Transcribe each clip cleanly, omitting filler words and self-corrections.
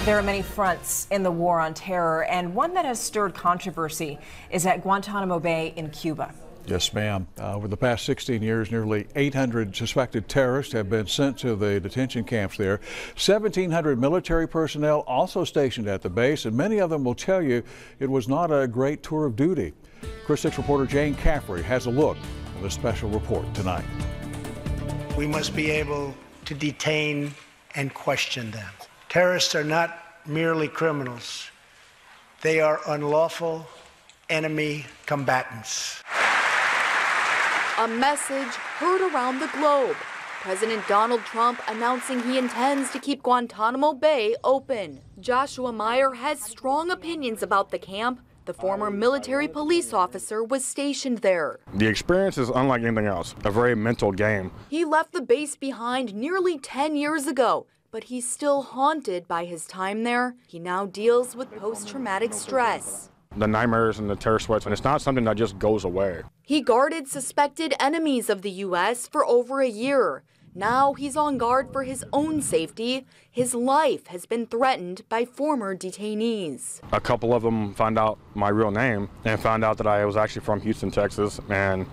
There are many fronts in the war on terror, and one that has stirred controversy is at Guantanamo Bay in Cuba. Yes, ma'am. Over the past 16 years, nearly 800 suspected terrorists have been sent to the detention camps there. 1,700 military personnel also stationed at the base, and many of them will tell you it was not a great tour of duty. Chris 6 reporter Jane Caffrey has a look at this special report tonight. We must be able to detain and question them. Terrorists are not merely criminals. They are unlawful enemy combatants. A message heard around the globe. President Donald Trump announcing he intends to keep Guantanamo Bay open. Joshua Meyer has strong opinions about the camp. The former military police officer was stationed there. The experience is unlike anything else, a very mental game. He left the base behind nearly 10 years ago, but he's still haunted by his time there. He now deals with post-traumatic stress. The nightmares and the terror sweats, and it's not something that just goes away. He guarded suspected enemies of the U.S. for over a year. Now he's on guard for his own safety. His life has been threatened by former detainees. A couple of them found out my real name and found out that I was actually from Houston, Texas, and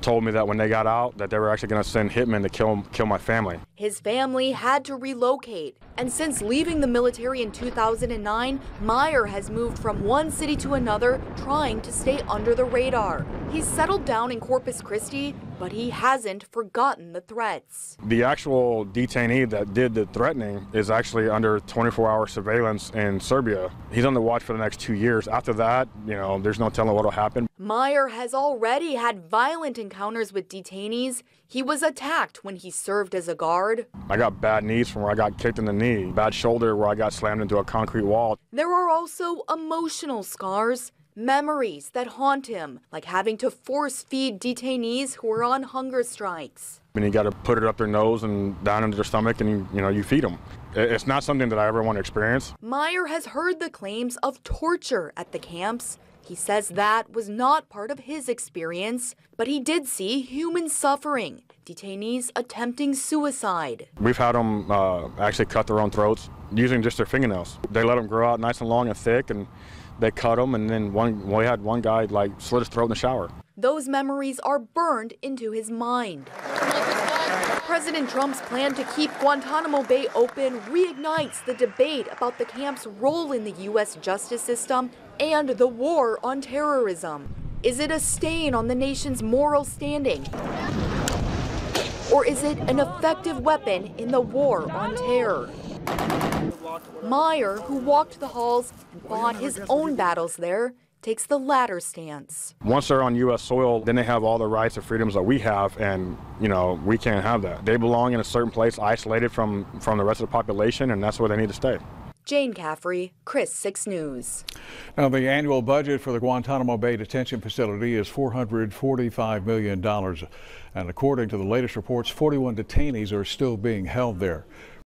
told me that when they got out that they were actually going to send hitmen to kill my family. His family had to relocate, and since leaving the military in 2009, Meyer has moved from one city to another, trying to stay under the radar. He's settled down in Corpus Christi, but he hasn't forgotten the threats. The actual detainee that did the threatening is actually under 24-hour surveillance in Serbia. He's on the watch for the next 2 years. After that, there's no telling what will happen. Meyer has already had violent encounters with detainees. He was attacked when he served as a guard. I got bad knees from where I got kicked in the knee, bad shoulder where I got slammed into a concrete wall. There are also emotional scars, memories that haunt him, like having to force-feed detainees who are on hunger strikes. And you got to put it up their nose and down into their stomach, and you feed them. It's not something that I ever want to experience. Meyer has heard the claims of torture at the camps. He says that was not part of his experience, but he did see human suffering, detainees attempting suicide. We've had them actually cut their own throats using just their fingernails. They let them grow out nice and long and thick, and they cut them, and then we had one guy slit his throat in the shower. Those memories are burned into his mind. President Trump's plan to keep Guantanamo Bay open reignites the debate about the camp's role in the U.S. justice system and the war on terrorism. Is it a stain on the nation's moral standing? Or is it an effective weapon in the war on terror? Meyer, who walked the halls and fought his own battles there, takes the latter stance. Once they're on U.S. soil, then they have all the rights and freedoms that we have, and we can't have that. They belong in a certain place, isolated from the rest of the population, and that's where they need to stay. Jane Caffrey, Chris 6 News. Now, the annual budget for the Guantanamo Bay detention facility is $445 million, and according to the latest reports, 41 detainees are still being held there.